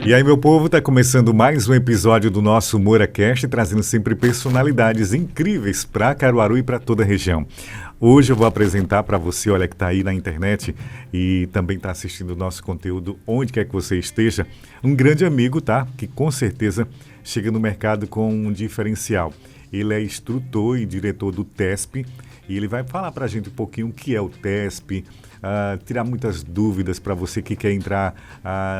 E aí, meu povo, tá começando mais um episódio do nosso MoraCast, trazendo sempre personalidades incríveis para Caruaru e para toda a região. Hoje eu vou apresentar para você, olha, que está aí na internet e também está assistindo o nosso conteúdo onde quer que você esteja, um grande amigo, tá? Que com certeza chega no mercado com um diferencial. Ele é instrutor e diretor do TESP e ele vai falar para a gente um pouquinho o que é o TESP, tirar muitas dúvidas para você que quer entrar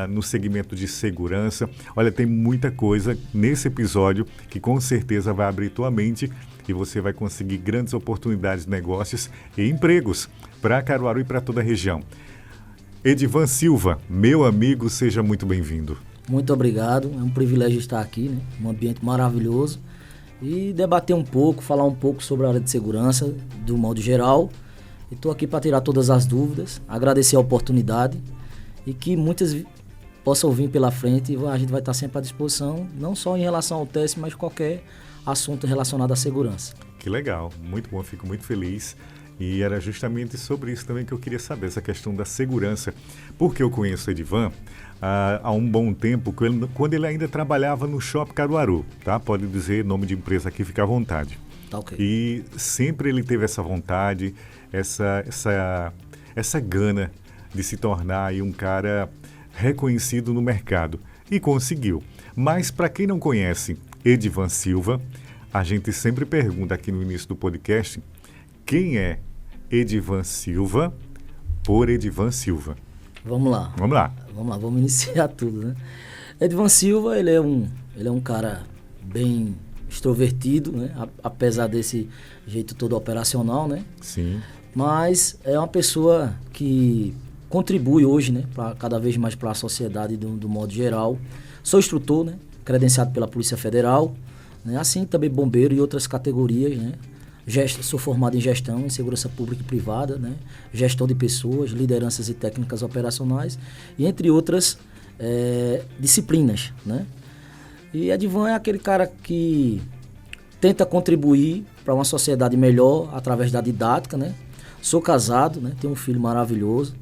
no segmento de segurança. Olha, tem muita coisa nesse episódio que com certeza vai abrir tua mente e você vai conseguir grandes oportunidades de negócios e empregos para Caruaru e para toda a região. Edivan Silva, meu amigo, seja muito bem-vindo. Muito obrigado, é um privilégio estar aqui, né? Um ambiente maravilhoso e debater um pouco, falar um pouco sobre a área de segurança, do modo geral. Estou aqui para tirar todas as dúvidas, agradecer a oportunidade e que muitas possam vir pela frente e a gente vai estar sempre à disposição, não só em relação ao TESP, mas qualquer assunto relacionado à segurança. Que legal, muito bom, fico muito feliz. E era justamente sobre isso também que eu queria saber, essa questão da segurança. Porque eu conheço o Edivan há um bom tempo, quando ele ainda trabalhava no Shopping Caruaru, tá? Pode dizer nome de empresa aqui, fica à vontade. Tá ok. E sempre ele teve essa vontade, essa gana de se tornar aí um cara reconhecido no mercado. E conseguiu. Mas para quem não conhece Edivan Silva, a gente sempre pergunta aqui no início do podcast, quem é Edivan Silva por Edivan Silva? Vamos lá, vamos iniciar tudo, né? Edivan Silva, ele é um cara bem extrovertido, né? Apesar desse jeito todo operacional, né? Sim. Mas é uma pessoa que contribui hoje, né? Cada vez mais para a sociedade do modo geral. Sou instrutor, né? Credenciado pela Polícia Federal, né? Assim também bombeiro e outras categorias, né? Sou formado em gestão, em segurança pública e privada, né? Gestão de pessoas, lideranças e técnicas operacionais, e entre outras disciplinas, né? E Edivan é aquele cara que tenta contribuir para uma sociedade melhor através da didática, né? Sou casado, né? Tenho um filho maravilhoso,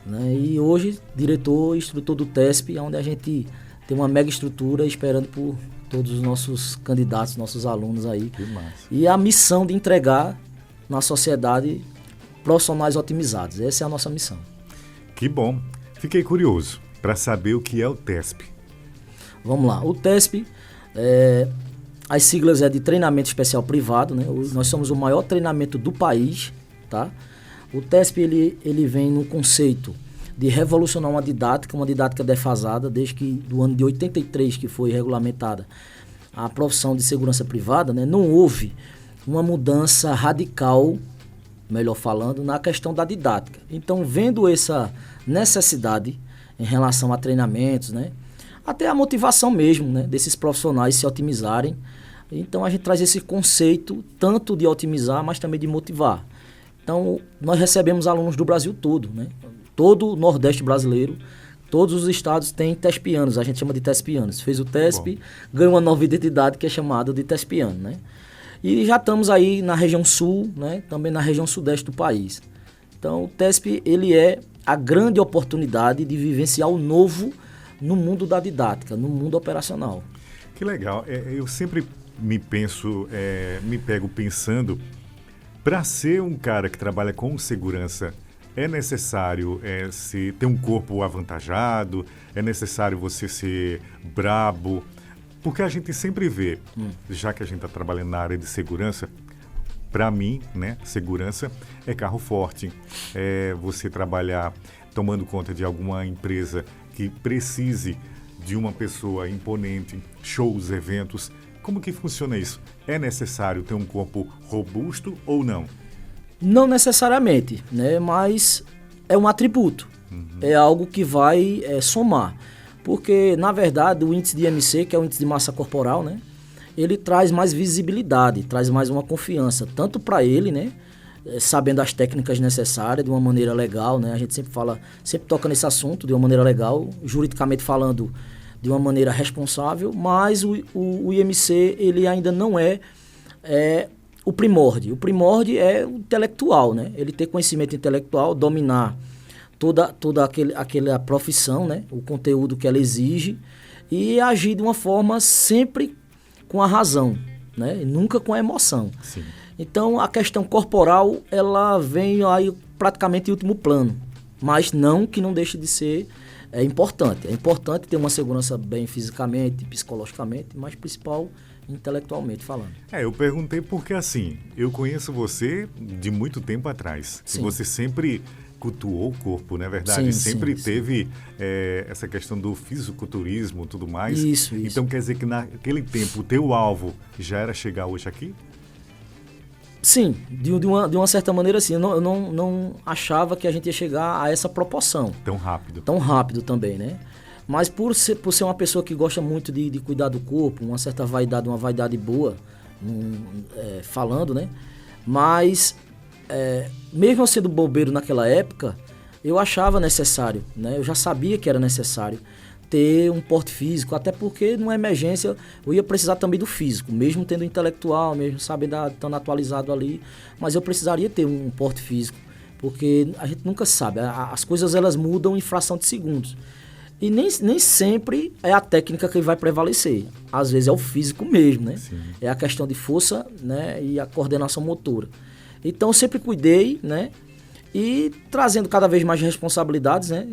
né? E hoje diretor e instrutor do TESP, onde a gente tem uma mega estrutura esperando por todos os nossos candidatos, nossos alunos aí. Que massa. E a missão de entregar na sociedade profissionais otimizados. Essa é a nossa missão. Que bom. Fiquei curioso para saber o que é o TESP. Vamos lá. O TESP, as siglas é de treinamento especial privado, né? Nós somos o maior treinamento do país, tá? O TESP, ele vem no conceito de revolucionar uma didática defasada, desde que do ano de 83, que foi regulamentada a profissão de segurança privada, né? Não houve uma mudança radical, melhor falando, na questão da didática. Então, vendo essa necessidade em relação a treinamentos, né? Até a motivação mesmo, né? Desses profissionais se otimizarem, então a gente traz esse conceito tanto de otimizar, mas também de motivar. Então, nós recebemos alunos do Brasil todo, né? Todo o Nordeste brasileiro, todos os estados têm tespianos, a gente chama de tespianos. Fez o TESP, ganhou uma nova identidade que é chamada de tespiano, né? E já estamos aí na região sul, né? Também na região sudeste do país. Então, o TESP, ele é a grande oportunidade de vivenciar o novo no mundo da didática, no mundo operacional. Que legal. Eu sempre me pego pensando, para ser um cara que trabalha com segurança, é necessário ter um corpo avantajado, é necessário você ser brabo, porque a gente sempre vê, já que a gente está trabalhando na área de segurança, para mim, né, segurança é carro forte, é você trabalhar tomando conta de alguma empresa que precise de uma pessoa imponente, shows, eventos. Como que funciona isso? É necessário ter um corpo robusto ou não? Não necessariamente, né? Mas é um atributo, é algo que vai somar. Porque, na verdade, o índice de IMC, que é o índice de massa corporal, né? Ele traz mais visibilidade, traz mais uma confiança, tanto para ele, né? Sabendo as técnicas necessárias, de uma maneira legal, né? A gente sempre toca nesse assunto de uma maneira legal, juridicamente falando, de uma maneira responsável, mas o IMC, ele ainda não é o primórdio. O primórdio é o intelectual, né? Ele ter conhecimento intelectual, dominar toda aquela profissão, né? O conteúdo que ela exige, e agir de uma forma sempre com a razão, né? E nunca com a emoção. Sim. Então, a questão corporal, ela vem aí praticamente em último plano, mas não que não deixe de ser importante. É importante ter uma segurança bem fisicamente, psicologicamente, mas principal intelectualmente falando. Eu perguntei porque, assim, eu conheço você de muito tempo atrás. Sim. E você sempre cultuou o corpo, não é verdade? Sim, sempre sim, teve essa questão do fisiculturismo e tudo mais. Isso. Então, quer dizer que naquele tempo o teu alvo já era chegar hoje aqui? Sim, de uma certa maneira, sim. Eu não achava que a gente ia chegar a essa proporção. Tão rápido. Tão rápido também, né? Mas por ser uma pessoa que gosta muito de cuidar do corpo, uma certa vaidade, uma vaidade boa, falando, né? Mas, mesmo eu sendo bobeiro naquela época, eu achava necessário, né? Eu já sabia que era necessário ter um porte físico, até porque numa emergência eu ia precisar também do físico, mesmo tendo intelectual, mesmo sabendo, estando atualizado ali, mas eu precisaria ter um porte físico, porque a gente nunca sabe, as coisas elas mudam em fração de segundos. E nem sempre é a técnica que vai prevalecer. Às vezes é o físico mesmo, né? Sim. É a questão de força, né? E a coordenação motora. Então eu sempre cuidei, né? E trazendo cada vez mais responsabilidades, né?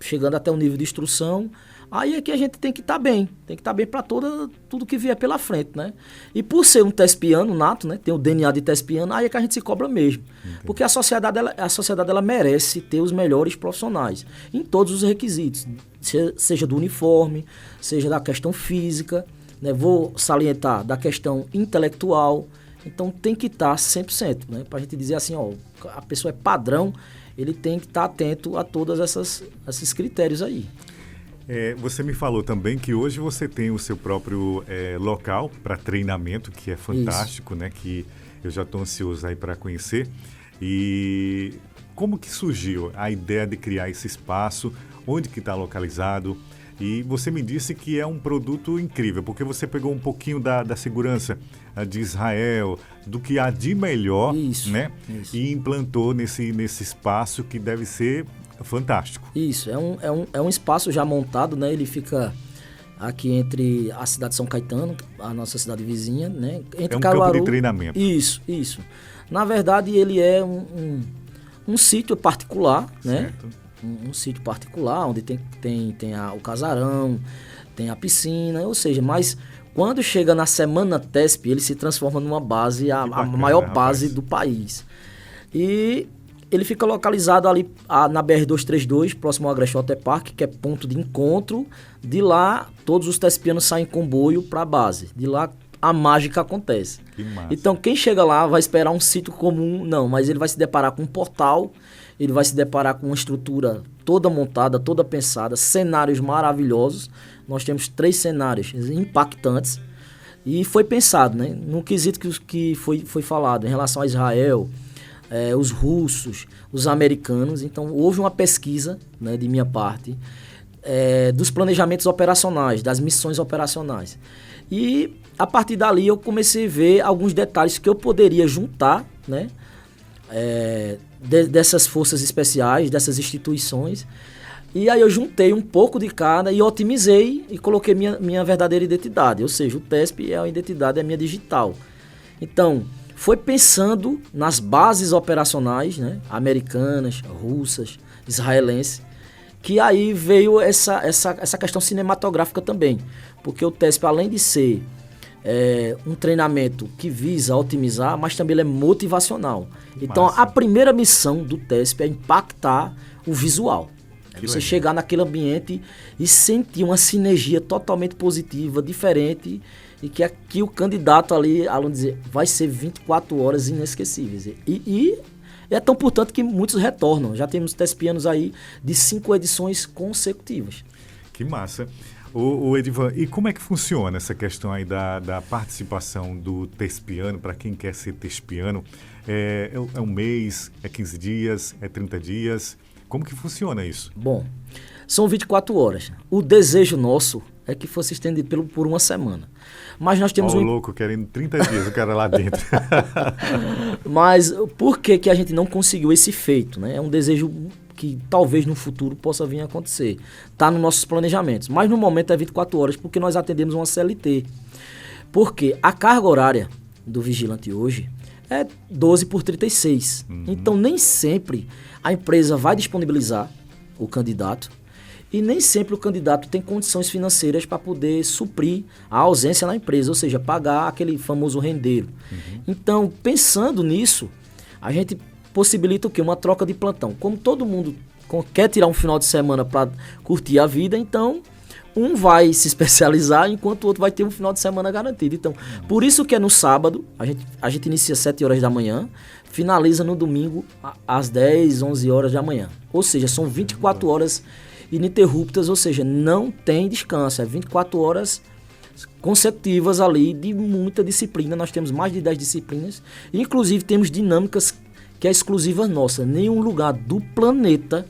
Chegando até o nível de instrução. Aí é que a gente tem que estar bem. Tem que estar bem para tudo que vier pela frente, né? E por ser um tespiano nato, né? Tem o DNA de tespiano, aí é que a gente se cobra mesmo. Entendi. Porque a sociedade ela merece ter os melhores profissionais em todos os requisitos. Seja do uniforme, seja da questão física, né? Vou salientar da questão intelectual. Então tem que estar 100%, né? Para a gente dizer assim, ó, a pessoa é padrão, ele tem que estar atento a todos esses critérios aí. Você me falou também que hoje você tem o seu próprio local para treinamento, que é fantástico, né? Que eu já estou ansioso aí para conhecer. E como que surgiu a ideia de criar esse espaço? Onde que está localizado? E você me disse que é um produto incrível, porque você pegou um pouquinho da segurança de Israel, do que há de melhor, né? Isso. E implantou nesse espaço que deve ser fantástico. Isso, é um espaço já montado, né? Ele fica aqui entre a cidade de São Caetano, a nossa cidade vizinha, né? Entre Caruaru, campo de treinamento. Isso. Na verdade, ele é um sítio particular, certo. Né? Um sítio particular, onde tem o casarão, tem a piscina, ou seja, mas quando chega na Semana TESP, ele se transforma numa base, a maior base do país. E ele fica localizado ali na BR-232, próximo ao Agreste Water Park, que é ponto de encontro. De lá, todos os tespianos saem em comboio para a base. De lá, a mágica acontece. Que massa. Então, quem chega lá vai esperar um sítio comum, não, mas ele vai se deparar com um portal, ele vai se deparar com uma estrutura toda montada, toda pensada, cenários maravilhosos. Nós temos 3 cenários impactantes e foi pensado, né, no quesito que foi falado em relação a Israel, os russos, os americanos. Então, houve uma pesquisa, né, de minha parte, dos planejamentos operacionais, das missões operacionais. E, a partir dali, eu comecei a ver alguns detalhes que eu poderia juntar, né, dessas forças especiais, dessas instituições. E aí eu juntei um pouco de cada e otimizei e coloquei minha verdadeira identidade. Ou seja, o TESP é a identidade, é a minha digital. Então, foi pensando nas bases operacionais, né, americanas, russas, israelenses, que aí veio essa questão cinematográfica também. Porque o TESP, além de ser um treinamento que visa otimizar, mas também ele é motivacional. Então, massa. A primeira missão do TESP é impactar o visual. Você chegar naquele ambiente e sentir uma sinergia totalmente positiva, diferente, e que aqui o candidato ali, vamos dizer, vai ser 24 horas inesquecíveis. E é tão importante que muitos retornam. Já temos tespianos aí de 5 edições consecutivas. Que massa. O Edivan, e como é que funciona essa questão aí da participação do tespiano, para quem quer ser tespiano? É um mês, é 15 dias, é 30 dias? Como que funciona isso? Bom, são 24 horas. O desejo nosso é que fosse estendido por uma semana. Mas nós temos louco, querendo 30 dias o cara lá dentro. Mas por que a gente não conseguiu esse feito, né? É um desejo que talvez no futuro possa vir a acontecer. Está nos nossos planejamentos. Mas no momento é 24 horas, porque nós atendemos uma CLT. Porque a carga horária do vigilante hoje é 12/36. Então, nem sempre a empresa vai disponibilizar o candidato e nem sempre o candidato tem condições financeiras para poder suprir a ausência na empresa, ou seja, pagar aquele famoso rendeiro. Então, pensando nisso, a gente possibilita o quê? Uma troca de plantão. Como todo mundo quer tirar um final de semana para curtir a vida, então um vai se especializar enquanto o outro vai ter um final de semana garantido. Então, por isso que é no sábado, a gente inicia às 7 horas da manhã, finaliza no domingo às 10, 11 horas da manhã. Ou seja, são 24 horas ininterruptas, ou seja, não tem descanso. É 24 horas consecutivas ali de muita disciplina. Nós temos mais de 10 disciplinas. Inclusive, temos dinâmicas que é exclusiva nossa. Nenhum lugar do planeta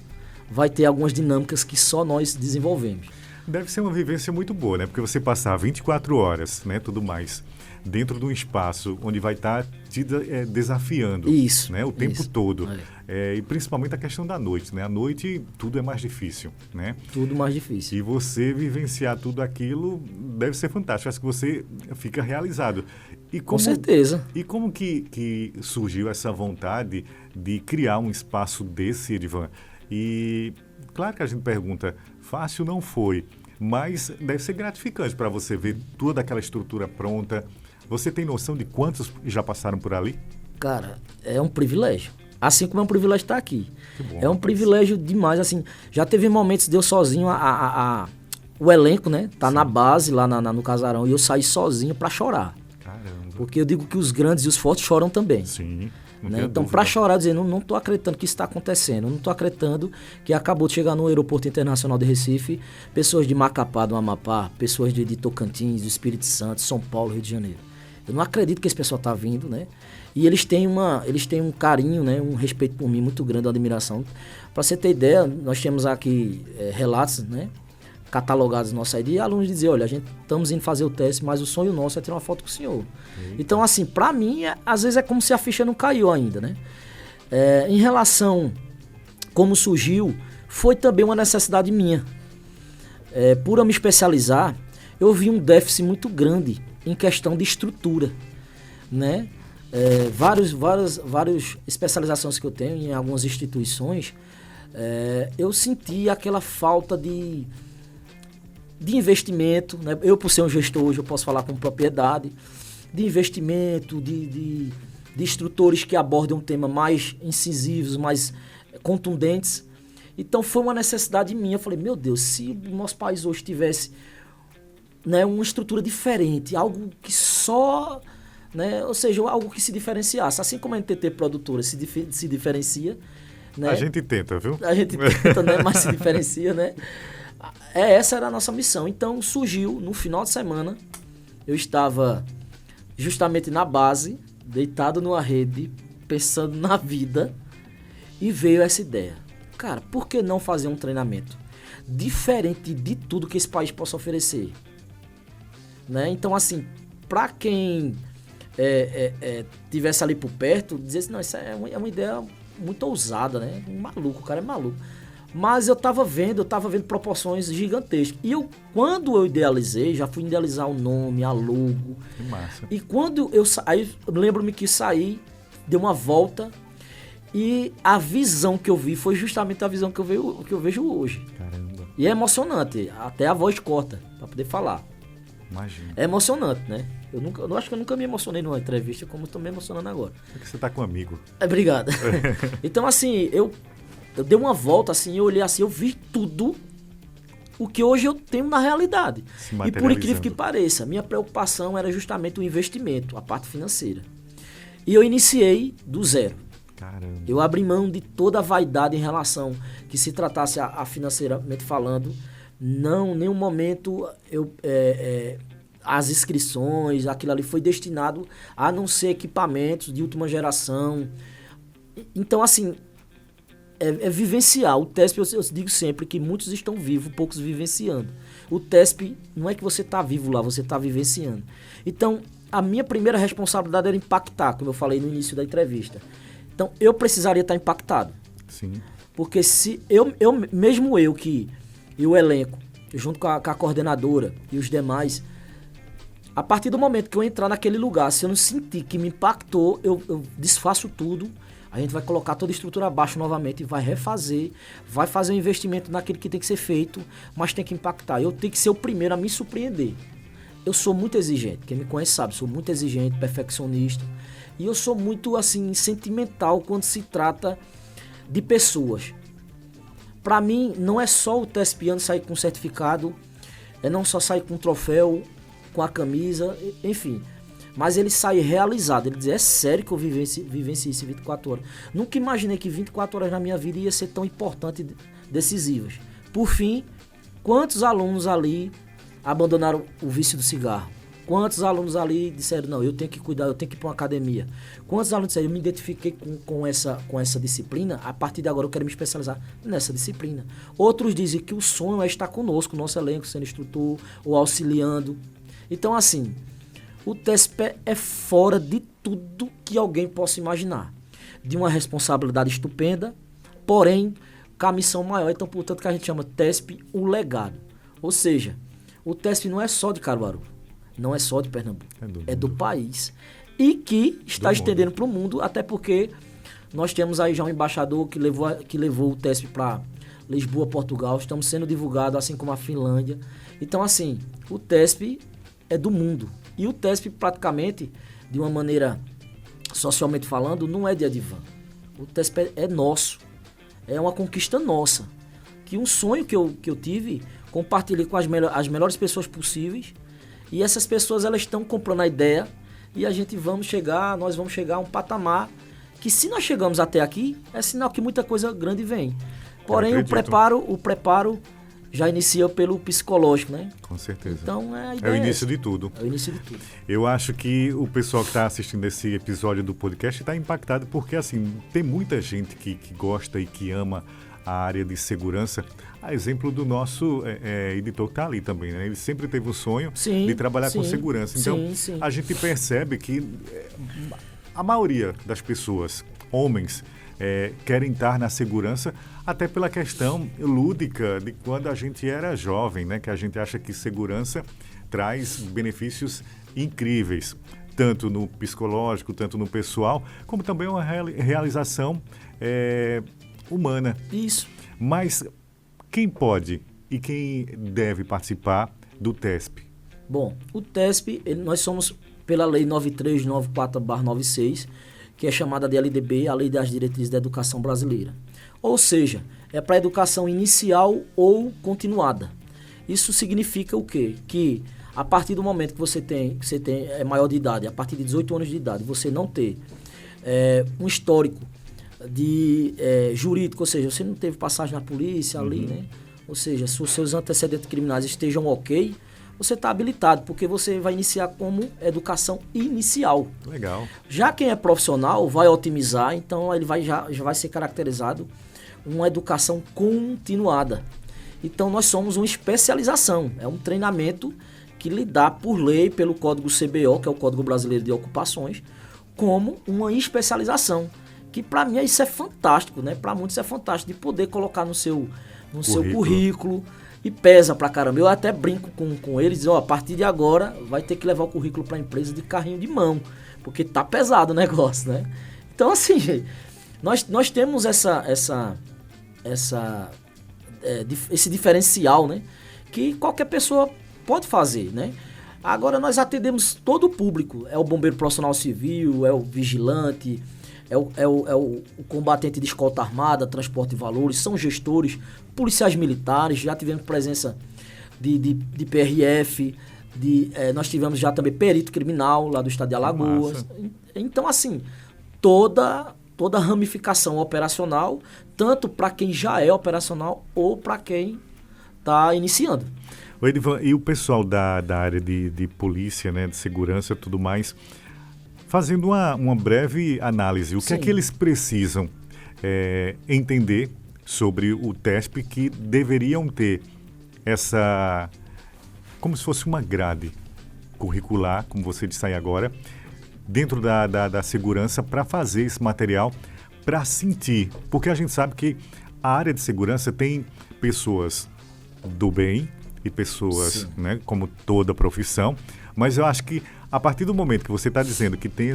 vai ter algumas dinâmicas que só nós desenvolvemos. Deve ser uma vivência muito boa, né? Porque você passar 24 horas, né, tudo mais, dentro de um espaço onde vai estar te desafiando, isso, né, o tempo isso, todo. E principalmente a questão da noite, né? À noite tudo é mais difícil, né? Tudo mais difícil. E você vivenciar tudo aquilo deve ser fantástico. Acho que você fica realizado. E como, com certeza. E como que surgiu essa vontade de criar um espaço desse, Edivan? E claro que a gente pergunta, fácil não foi, mas deve ser gratificante para você ver toda aquela estrutura pronta. Você tem noção de quantos já passaram por ali? Cara, é um privilégio. Assim como é um privilégio estar aqui. Que bom, é um privilégio demais, assim. Já teve momentos de eu sozinho, o elenco, né? Tá na base, lá no casarão, e eu saí sozinho para chorar. Caramba. Porque eu digo que os grandes e os fortes choram também. Sim. Né? Então, para chorar, dizer, não estou acreditando que isso está acontecendo, não estou acreditando que acabou de chegar no Aeroporto Internacional de Recife pessoas de Macapá, do Amapá, pessoas de Tocantins, do Espírito Santo, São Paulo, Rio de Janeiro. Eu não acredito que esse pessoal está vindo, né? E eles têm um carinho, né? Um respeito por mim muito grande, uma admiração. Para você ter ideia, nós temos aqui relatos, né? Catalogados no nosso ID, e alunos dizem, olha, a gente estamos indo fazer o teste, mas o sonho nosso é tirar uma foto com o senhor. Então, assim, para mim, às vezes é como se a ficha não caiu ainda, né? Em relação como surgiu, foi também uma necessidade minha. Por eu me especializar, eu vi um déficit muito grande em questão de estrutura, né? Várias especializações que eu tenho em algumas instituições, eu senti aquela falta de investimento, né? Eu, por ser um gestor hoje, eu posso falar com propriedade, de investimento, de instrutores que abordam um tema mais incisivos, mais contundentes. Então foi uma necessidade minha. Eu falei, meu Deus, se o nosso país hoje tivesse, né, uma estrutura diferente, algo que só, né, ou seja, algo que se diferenciasse, assim como a NTT Produtora se diferencia, né? A gente tenta, viu? A gente tenta, né, mas se diferencia, né? Essa era a nossa missão. Então surgiu no final de semana, eu estava justamente na base, deitado numa rede, pensando na vida, e veio essa ideia. Cara, por que não fazer um treinamento diferente de tudo que esse país possa oferecer? Né? Então, assim, para quem tivesse ali por perto, dizer assim, não, isso é uma ideia muito ousada, né? Maluco, o cara é maluco. Mas eu tava vendo proporções gigantescas. E quando eu idealizei, já fui idealizar o nome, a logo. Que massa. E quando eu saí, lembro-me que saí, dei uma volta, e a visão que eu vi foi justamente a visão que eu vejo hoje. Caramba. E é emocionante, até a voz corta para poder falar. Imagina. É emocionante, né? Eu acho que eu nunca me emocionei numa entrevista como estou me emocionando agora. É que você tá com um amigo. Obrigado. Então, assim, eu dei uma volta, assim, eu olhei assim, eu vi tudo o que hoje eu tenho na realidade. E por incrível que pareça, minha preocupação era justamente o investimento, a parte financeira. E eu iniciei do zero. Caramba. Eu abri mão de toda a vaidade em relação que se tratasse a financeiramente falando. Não, em nenhum momento as inscrições, aquilo ali foi destinado a não ser equipamentos de última geração. Então, assim, vivenciar. O TESP, eu digo sempre que muitos estão vivos, poucos vivenciando. O TESP não é que você está vivo lá, você está vivenciando. Então, a minha primeira responsabilidade era impactar, como eu falei no início da entrevista. Então, eu precisaria estar impactado. Sim. Porque se mesmo eu e o elenco, junto com a coordenadora e os demais, a partir do momento que eu entrar naquele lugar, se eu não sentir que me impactou, eu desfaço tudo. A gente vai colocar toda a estrutura abaixo novamente, vai refazer, vai fazer um investimento naquilo que tem que ser feito, mas tem que impactar. Eu tenho que ser o primeiro a me surpreender. Eu sou muito exigente, quem me conhece sabe, sou muito exigente, perfeccionista. E eu sou muito, assim, sentimental quando se trata de pessoas. Para mim, não é só o TESPiano sair com certificado, é não só sair com um troféu, com a camisa, enfim. Mas ele sai realizado, ele diz, é sério que eu vivencie isso 24 horas. Nunca imaginei que 24 horas na minha vida ia ser tão importante e decisivas. Por fim, quantos alunos ali abandonaram o vício do cigarro? Quantos alunos ali disseram, não, eu tenho que cuidar, eu tenho que ir para uma academia? Quantos alunos disseram, eu me identifiquei com essa disciplina, a partir de agora eu quero me especializar nessa disciplina. Outros dizem que o sonho é estar conosco, nosso elenco, sendo instrutor ou auxiliando. Então, assim, o TESP é fora de tudo que alguém possa imaginar. De uma responsabilidade estupenda, porém, com a missão maior. Então, portanto, que a gente chama TESP o legado. Ou seja, o TESP não é só de Caruaru, não é só de Pernambuco, é do país. E que está estendendo para o mundo, até porque nós temos aí já um embaixador que levou o TESP para Lisboa, Portugal. Estamos sendo divulgados, assim como a Finlândia. Então, assim, o TESP é do mundo. E o TESP, praticamente, de uma maneira socialmente falando, não é de Advan. O TESP é nosso. É uma conquista nossa. Que um sonho que eu tive, compartilhei com as melhores pessoas possíveis. E essas pessoas, elas estão comprando a ideia. E nós vamos chegar a um patamar que, se nós chegamos até aqui, é sinal que muita coisa grande vem. Porém, o preparo já inicia pelo psicológico, né? Com certeza. Então, é o início de tudo. É o início de tudo. Eu acho que o pessoal que está assistindo esse episódio do podcast está impactado porque, assim, tem muita gente que gosta e que ama a área de segurança. A exemplo do nosso editor que está ali também, né? Ele sempre teve o sonho de trabalhar com segurança. Então, a gente percebe que a maioria das pessoas, homens, querem estar na segurança, até pela questão lúdica de quando a gente era jovem, né? Que a gente acha que segurança traz benefícios incríveis, tanto no psicológico, tanto no pessoal, como também uma realização humana. Isso. Mas quem pode e quem deve participar do TESP? Bom, o TESP, nós somos pela Lei 9394/96, que é chamada de LDB, a Lei das Diretrizes da Educação Brasileira. Ou seja, é para a educação inicial ou continuada. Isso significa o quê? Que a partir do momento que você é maior de idade, a partir de 18 anos de idade, você não ter um histórico de jurídico, ou seja, você não teve passagem na polícia ali, né? Ou seja, se os seus antecedentes criminais estejam ok, você está habilitado, porque você vai iniciar como educação inicial. Legal. Já quem é profissional vai otimizar, então ele já vai ser caracterizado uma educação continuada. Então nós somos uma especialização, é um treinamento que lhe dá por lei, pelo Código CBO, que é o Código Brasileiro de Ocupações, como uma especialização. Que para mim isso é fantástico, né? Para muitos é fantástico de poder colocar no seu currículo. E pesa pra caramba. Eu até brinco com eles, a partir de agora vai ter que levar o currículo pra empresa de carrinho de mão, porque tá pesado o negócio, né? Então, assim, gente, nós temos esse diferencial, né? Que qualquer pessoa pode fazer, né? Agora nós atendemos todo o público, é o bombeiro profissional civil, é o vigilante, é o combatente de escolta armada, transporte de valores, são gestores, policiais militares, já tivemos presença de PRF, nós tivemos já também perito criminal lá do estado de Alagoas. Massa. Então, assim, toda a ramificação operacional, tanto para quem já é operacional ou para quem está iniciando. Oi, Edivan, e o pessoal da área de polícia, né, de segurança e tudo mais, fazendo uma breve análise, o que é que eles precisam entender sobre o TESP, que deveriam ter como se fosse uma grade curricular, como você disse aí agora, dentro da segurança, para fazer esse material, para sentir, porque a gente sabe que a área de segurança tem pessoas do bem e pessoas, né, como toda profissão, mas eu acho que a partir do momento que você está dizendo que tem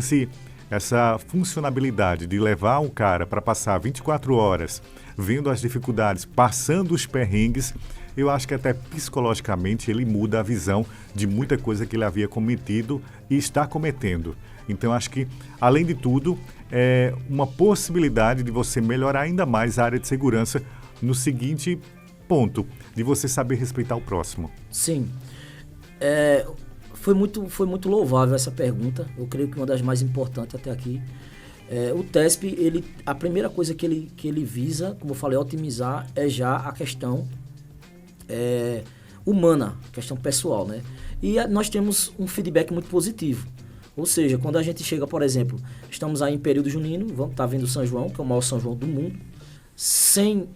essa funcionalidade de levar um cara para passar 24 horas vendo as dificuldades, passando os perrengues, eu acho que até psicologicamente ele muda a visão de muita coisa que ele havia cometido e está cometendo. Então, acho que, além de tudo, é uma possibilidade de você melhorar ainda mais a área de segurança no seguinte ponto, de você saber respeitar o próximo. Sim. Foi muito louvável essa pergunta. Eu creio que uma das mais importantes até aqui. O TESP, a primeira coisa que ele visa, como eu falei, otimizar, é já a questão humana, a questão pessoal, né? E nós temos um feedback muito positivo. Ou seja, quando a gente chega, por exemplo, estamos aí em período junino, vamos estar vendo o São João, que é o maior São João do mundo, sem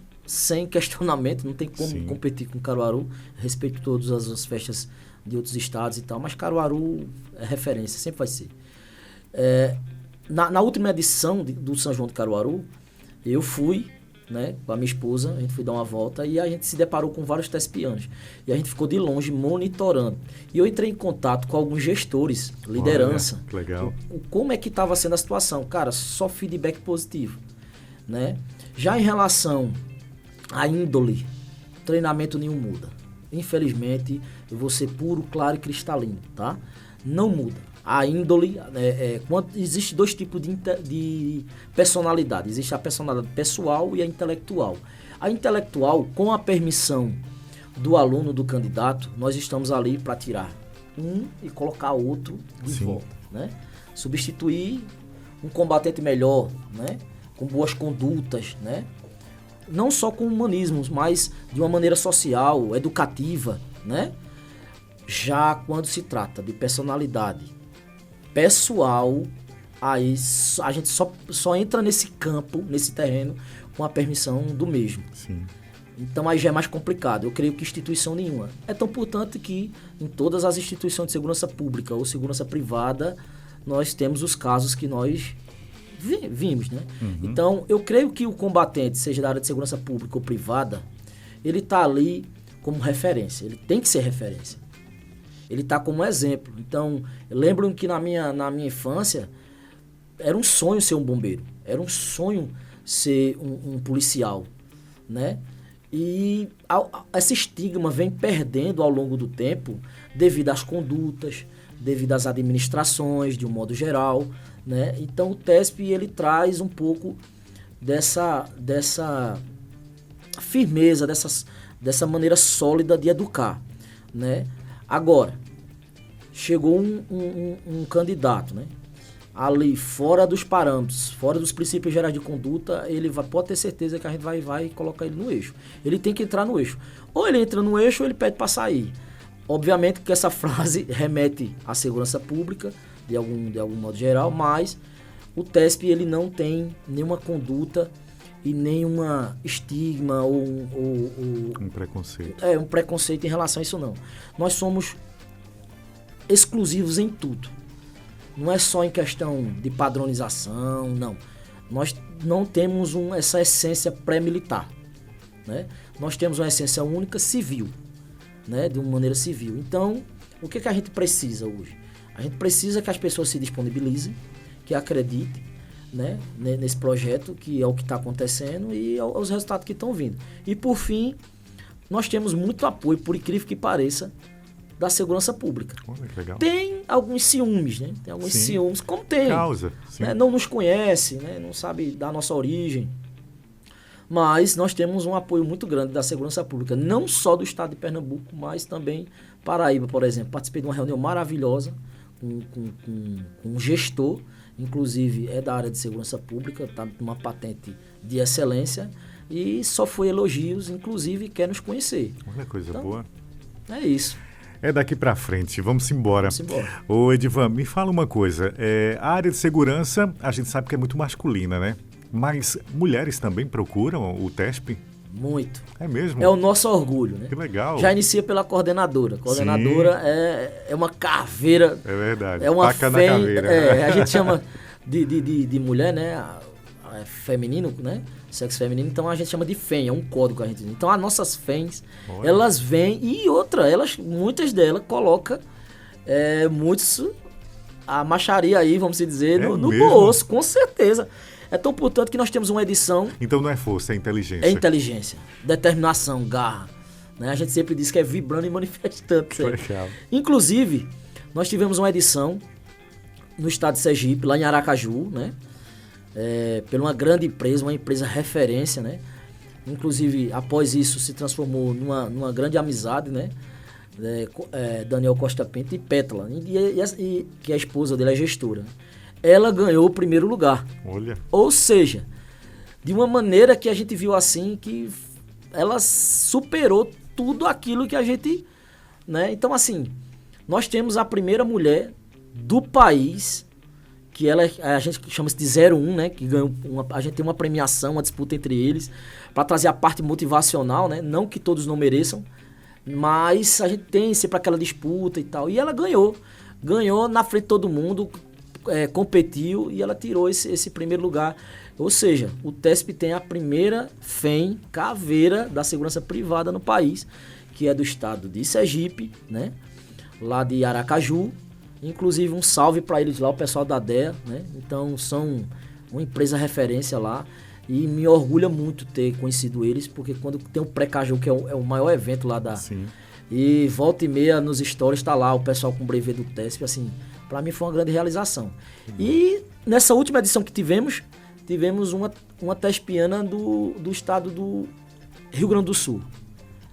questionamento, não tem como competir com Caruaru, respeito todas as festas de outros estados e tal, mas Caruaru é referência, sempre vai ser. Na última edição do São João de Caruaru, eu fui, né, com a minha esposa, a gente foi dar uma volta e a gente se deparou com vários tespianos. E a gente ficou de longe monitorando. E eu entrei em contato com alguns gestores, liderança. Olha, que legal. Como é que estava sendo a situação? Cara, só feedback positivo, né? Já em relação à índole, treinamento nenhum muda. Infelizmente, eu vou ser puro, claro e cristalino, tá? Não muda. A índole, existe dois tipos de personalidade. Existe a personalidade pessoal e a intelectual. A intelectual, com a permissão do aluno, do candidato, nós estamos ali para tirar um e colocar outro de volta, né? Substituir um combatente melhor, né? Com boas condutas, né? Não só com humanismos, mas de uma maneira social, educativa, né? Já quando se trata de personalidade pessoal, aí a gente só entra nesse campo, nesse terreno, com a permissão do mesmo. Sim. Então aí já é mais complicado. Eu creio que instituição nenhuma. É tão importante que em todas as instituições de segurança pública ou segurança privada, nós temos os casos que nós vimos, né? Uhum. Então, eu creio que o combatente, seja da área de segurança pública ou privada, ele está ali como referência. Ele tem que ser referência. Ele está como exemplo. Então, eu lembro que na minha infância, era um sonho ser um bombeiro. Era um sonho ser um policial, né? E esse estigma vem perdendo ao longo do tempo devido às condutas, devido às administrações, de um modo geral, né? Então, o TESP, ele traz um pouco dessa firmeza, dessa maneira sólida de educar, né? Agora, chegou um candidato, né? Ali, fora dos parâmetros, fora dos princípios gerais de conduta, ele pode ter certeza que a gente vai colocar ele no eixo. Ele tem que entrar no eixo. Ou ele entra no eixo ou ele pede para sair. Obviamente que essa frase remete à segurança pública, de algum modo geral, mas o TESP, ele não tem nenhuma conduta e nenhuma estigma ou um preconceito. Um preconceito em relação a isso, não. Nós somos exclusivos em tudo. Não é só em questão de padronização, não. Nós não temos essa essência pré-militar, né? Nós temos uma essência única civil, né? De uma maneira civil. Então, o que a gente precisa hoje? A gente precisa que as pessoas se disponibilizem, que acreditem, né, nesse projeto, que é o que está acontecendo e aos resultados que estão vindo. E, por fim, nós temos muito apoio, por incrível que pareça, da segurança pública. Olha, que legal. Tem alguns ciúmes, né? Tem alguns ciúmes, como tem. Causa. Né? Não nos conhece, né? Não sabe da nossa origem. Mas nós temos um apoio muito grande da segurança pública, não só do estado de Pernambuco, mas também Paraíba, por exemplo. Participei de uma reunião maravilhosa com um gestor, inclusive é da área de segurança pública, está com uma patente de excelência e só foi elogios, inclusive quer nos conhecer. Olha, coisa então, boa. É isso. É daqui para frente, vamos embora. Vamos embora. Ô, Edivan, me fala uma coisa, a área de segurança, a gente sabe que é muito masculina, né? Mas mulheres também procuram o TESP? Muito. É mesmo? É o nosso orgulho, né? Que legal. Já inicia pela coordenadora. A coordenadora é uma caveira. É verdade. É uma faca na caveira. A gente chama de mulher, né? Feminino, né? sexo feminino, então a gente chama de FEM, é um código que a gente diz. Então as nossas FEMs, Olha. elas vêm, e outra, muitas delas colocam a macharia aí, vamos dizer, no mesmo? bolso, com certeza. É tão portanto que nós temos uma edição... Então não é força, é inteligência. É inteligência, determinação, garra. Né? A gente sempre diz que é vibrando e manifestando. Legal. Inclusive, nós tivemos uma edição no estado de Sergipe, lá em Aracaju, né? Por uma grande empresa, uma empresa referência, né? Inclusive, após isso, se transformou numa grande amizade, né? Daniel Costa Pinto e Pétala, que a esposa dele é gestora. Ela ganhou o primeiro lugar. Olha. Ou seja, de uma maneira que a gente viu assim, que ela superou tudo aquilo que a gente... Né? Então, assim, nós temos a primeira mulher do país, que a gente chama de 01, né? Que ganhou a gente tem uma premiação, uma disputa entre eles, para trazer a parte motivacional, né? Não que todos não mereçam, mas a gente tem sempre aquela disputa e tal. E ela ganhou na frente de todo mundo, competiu e ela tirou esse primeiro lugar. Ou seja, o TESP tem a primeira FEM caveira da segurança privada no país, que é do estado de Sergipe, né? Lá de Aracaju. Inclusive um salve para eles lá, o pessoal da DEA, né? Então são uma empresa referência lá e me orgulha muito ter conhecido eles, porque quando tem o Pré-Caju, que é o maior evento lá da... Sim. E volta e meia nos stories tá lá o pessoal com o brevet do TESP, assim, para mim foi uma grande realização. E nessa última edição que tivemos uma tespiana do estado do Rio Grande do Sul.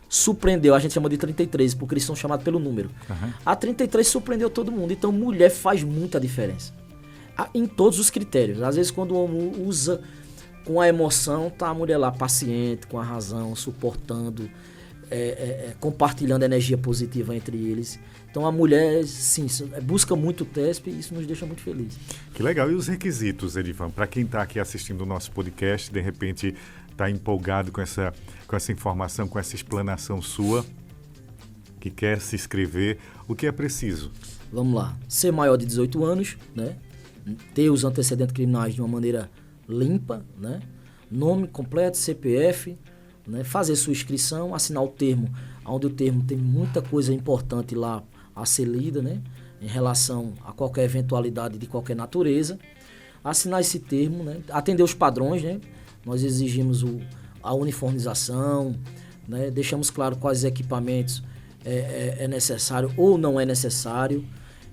Surpreendeu, a gente chama de 33, porque eles são chamados pelo número. Uhum. A 33 surpreendeu todo mundo, então mulher faz muita diferença. Em todos os critérios. Às vezes quando o homem usa com a emoção, tá a mulher lá paciente, com a razão, suportando, compartilhando energia positiva entre eles. Então a mulher, sim, busca muito o TESP e isso nos deixa muito felizes. Que legal. E os requisitos, Edivan? Para quem está aqui assistindo o nosso podcast, de repente está empolgado com essa informação, com essa explanação sua, que quer se inscrever, o que é preciso? Vamos lá. Ser maior de 18 anos, né? Ter os antecedentes criminais de uma maneira limpa, né? Nome completo, CPF, né? Fazer sua inscrição, assinar o termo, onde o termo tem muita coisa importante lá a ser lida, né? Em relação a qualquer eventualidade de qualquer natureza. Assinar esse termo, né? Atender os padrões, né? Nós exigimos a uniformização, né? Deixamos claro quais equipamentos é necessário ou não é necessário.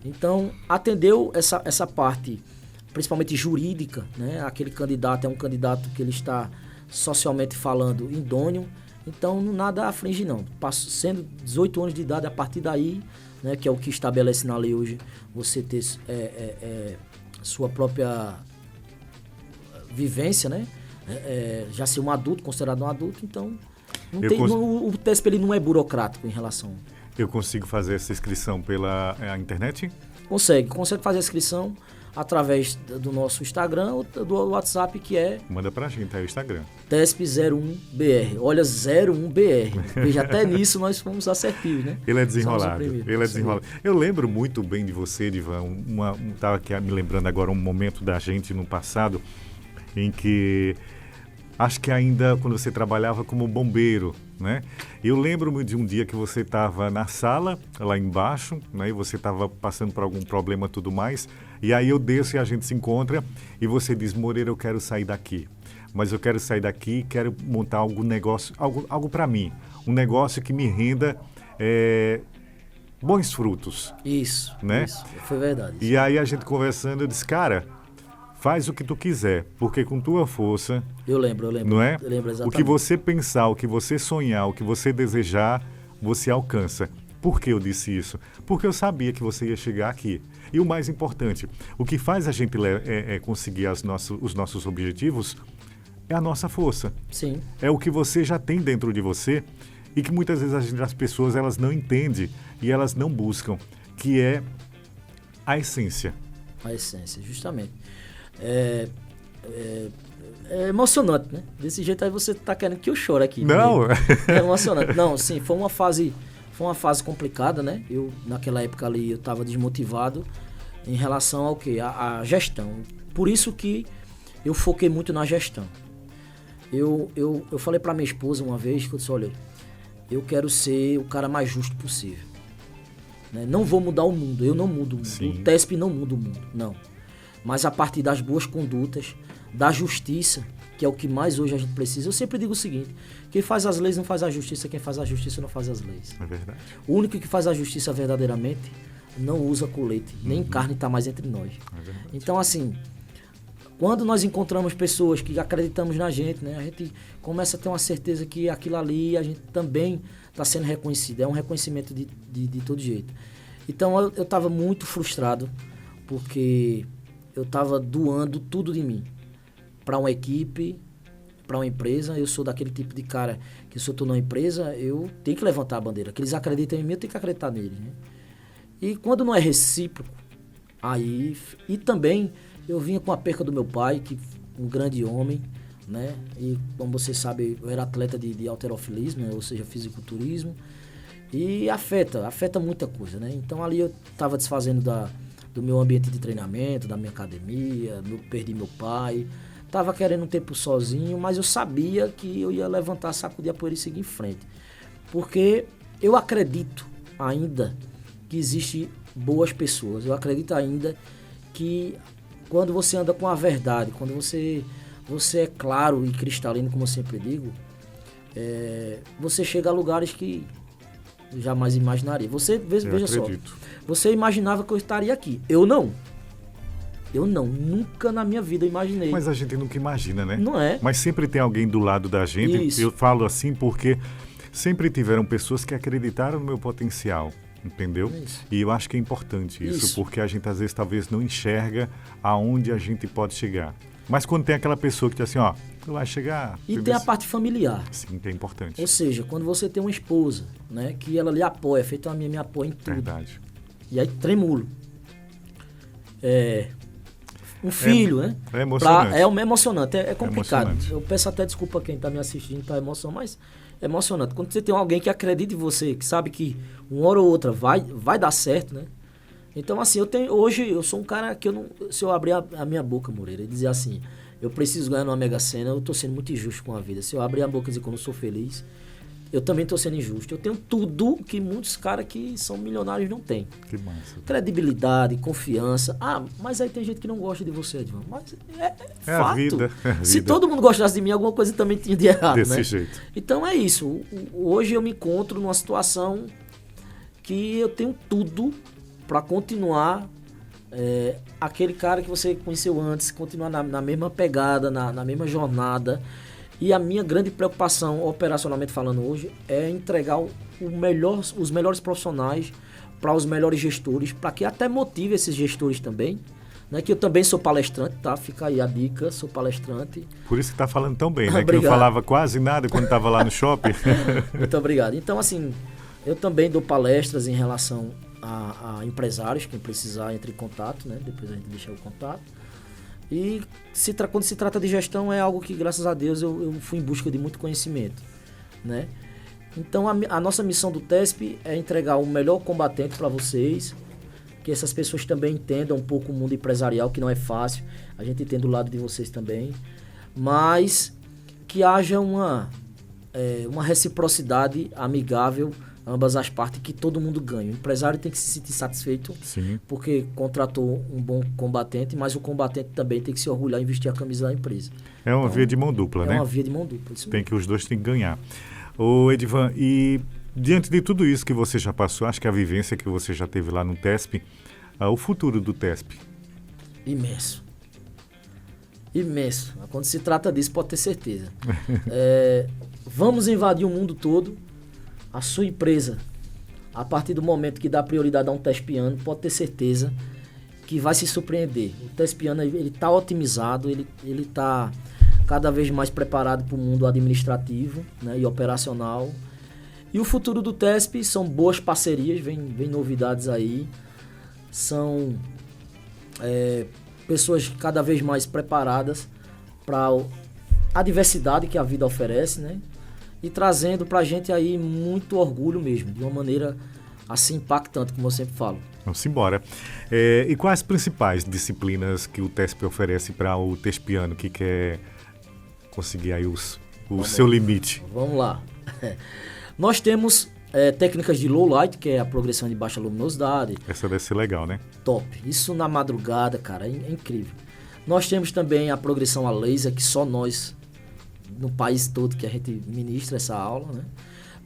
Então, atendeu essa parte, principalmente jurídica, né? Aquele candidato é um candidato que ele está socialmente falando idôneo, então nada aflige não. Sendo 18 anos de idade, a partir daí, né, que é o que estabelece na lei hoje, você ter sua própria vivência, né? Já ser um adulto, considerado um adulto, então o TESP ele não é burocrático em relação... Eu consigo fazer essa inscrição pela internet? Consegue fazer a inscrição através do nosso Instagram ou do WhatsApp, que é... Manda pra gente aí o Instagram. TESP01BR. Olha, 01BR. Veja, até nisso nós fomos assertivos, né? Ele é desenrolado. Eu lembro muito bem de você, Edivan. Estava aqui me lembrando agora um momento da gente no passado em que... Acho que ainda quando você trabalhava como bombeiro, né? Eu lembro-me de um dia que você estava na sala, lá embaixo, né? E você estava passando por algum problema e tudo mais. E aí eu desço e a gente se encontra e você diz, Moreira, eu quero sair daqui. Mas eu quero sair daqui e quero montar algum negócio, algo para mim. Um negócio que me renda bons frutos. Isso, né? Isso. Foi verdade. E aí a gente conversando, eu disse, cara... Faz o que tu quiser, porque com tua força... Eu lembro. Não é? Eu lembro exatamente. O que você pensar, o que você sonhar, o que você desejar, você alcança. Por que eu disse isso? Porque eu sabia que você ia chegar aqui. E o mais importante, o que faz a gente conseguir os nossos objetivos é a nossa força. Sim. É o que você já tem dentro de você e que muitas vezes as pessoas elas não entendem e elas não buscam, que é a essência. A essência, justamente. É emocionante, né? Desse jeito aí você tá querendo que eu chore aqui. Não! É emocionante. Não, sim, foi uma fase complicada, né? Eu, naquela época ali, eu tava desmotivado em relação ao quê? A gestão. Por isso que eu foquei muito na gestão. Eu falei pra minha esposa uma vez, que eu disse, olha, eu quero ser o cara mais justo possível. Né? Não vou mudar o mundo, eu não mudo o mundo. Sim. O TESP não muda o mundo, não. Mas a partir das boas condutas, da justiça, que é o que mais hoje a gente precisa. Eu sempre digo o seguinte, quem faz as leis não faz a justiça, quem faz a justiça não faz as leis. É verdade. O único que faz a justiça verdadeiramente não usa colete, nem carne está mais entre nós. É verdade. Então, assim, quando nós encontramos pessoas que acreditamos na gente, né, a gente começa a ter uma certeza que aquilo ali a gente também está sendo reconhecido. É um reconhecimento de todo jeito. Então, eu estava muito frustrado, porque eu estava doando tudo de mim para uma equipe, para uma empresa. Eu sou daquele tipo de cara que, se eu estou numa empresa, eu tenho que levantar a bandeira. Que eles acreditam em mim, eu tenho que acreditar neles, né? E quando não é recíproco, aí... E também eu vinha com a perca do meu pai, que um grande homem, né? E como você sabe, eu era atleta de halterofilismo, né? Ou seja, fisiculturismo. E afeta muita coisa, né? Então ali eu estava desfazendo do meu ambiente de treinamento, da minha academia, perdi meu pai. Tava querendo um tempo sozinho, mas eu sabia que eu ia levantar, sacudir a poeira e seguir em frente. Porque eu acredito ainda que existem boas pessoas. Eu acredito ainda que quando você anda com a verdade, quando você é claro e cristalino, como eu sempre digo, você chega a lugares que jamais imaginaria. Veja só, você imaginava que eu estaria aqui. Eu não, nunca na minha vida imaginei. Mas a gente nunca imagina, né? Não é? Mas sempre tem alguém do lado da gente. Isso. Eu falo assim porque sempre tiveram pessoas que acreditaram no meu potencial, entendeu? Isso. E eu acho que é importante isso, porque a gente às vezes talvez não enxerga aonde a gente pode chegar. Mas quando tem aquela pessoa que diz assim, ó, tu vai chegar... E tem a parte familiar. Sim, que é importante. Ou seja, quando você tem uma esposa, né, que ela lhe apoia, feito a minha, me apoia em tudo. Verdade. E aí tremulo. Um filho, né? É emocionante. É emocionante, é complicado. Emocionante. Eu peço até desculpa a quem está me assistindo pela emoção, mas é emocionante. Quando você tem alguém que acredita em você, que sabe que uma hora ou outra vai dar certo, né? Então, assim, hoje eu sou um cara que se eu abrir a minha boca, Moreira, e dizer assim, eu preciso ganhar numa Mega Sena, eu estou sendo muito injusto com a vida. Se eu abrir a boca e dizer que eu não sou feliz, eu também estou sendo injusto. Eu tenho tudo que muitos caras que são milionários não têm. Que massa. Credibilidade, confiança. Ah, mas aí tem gente que não gosta de você, Edvan. Mas é fato. A vida. Se todo mundo gostasse de mim, alguma coisa também tinha de errado, Desse né? jeito. Então é isso. Hoje eu me encontro numa situação que eu tenho tudo para continuar aquele cara que você conheceu antes, continuar na mesma pegada, na mesma jornada. E a minha grande preocupação, operacionalmente falando hoje, é entregar os melhores profissionais para os melhores gestores, para que até motive esses gestores também, né? Que eu também sou palestrante, tá? Fica aí a dica, sou palestrante. Por isso que tá falando tão bem, né? Obrigado. Que não falava quase nada quando estava lá no shopping. Muito obrigado. Então, assim, eu também dou palestras em relação a empresários, quem precisar entre em contato, né? Depois a gente deixa o contato. E quando se trata de gestão, é algo que, graças a Deus, eu fui em busca de muito conhecimento, né? Então, a nossa missão do TESP é entregar o melhor combatente para vocês, que essas pessoas também entendam um pouco o mundo empresarial, que não é fácil, a gente entende do lado de vocês também, mas que haja uma reciprocidade amigável, ambas as partes, que todo mundo ganha. O empresário tem que se sentir satisfeito, Sim. porque contratou um bom combatente, mas o combatente também tem que se orgulhar e vestir a camisa da empresa. É uma via de mão dupla, né? É uma via de mão dupla. Isso mesmo. Os dois têm que ganhar. Ô, Edvan, e diante de tudo isso que você já passou, acho que a vivência que você já teve lá no TESP, o futuro do TESP? Imenso. Imenso. Quando se trata disso, pode ter certeza. Vamos invadir o mundo todo. A sua empresa, a partir do momento que dá prioridade a um tespiano, pode ter certeza que vai se surpreender. O tespiano está otimizado, ele está cada vez mais preparado para o mundo administrativo, né, e operacional. E o futuro do TESP são boas parcerias, vem novidades aí. São pessoas cada vez mais preparadas para a diversidade que a vida oferece, né? E trazendo pra gente aí muito orgulho mesmo, de uma maneira assim impactante, como eu sempre falo. Vamos embora. E quais as principais disciplinas que o TESP oferece para o tespiano que quer conseguir aí o seu limite? Vamos lá. Nós temos técnicas de low light, que é a progressão de baixa luminosidade. Essa deve ser legal, né? Top. Isso na madrugada, cara, é incrível. Nós temos também a progressão a laser, que só nós, no país todo, que a gente ministra essa aula, né?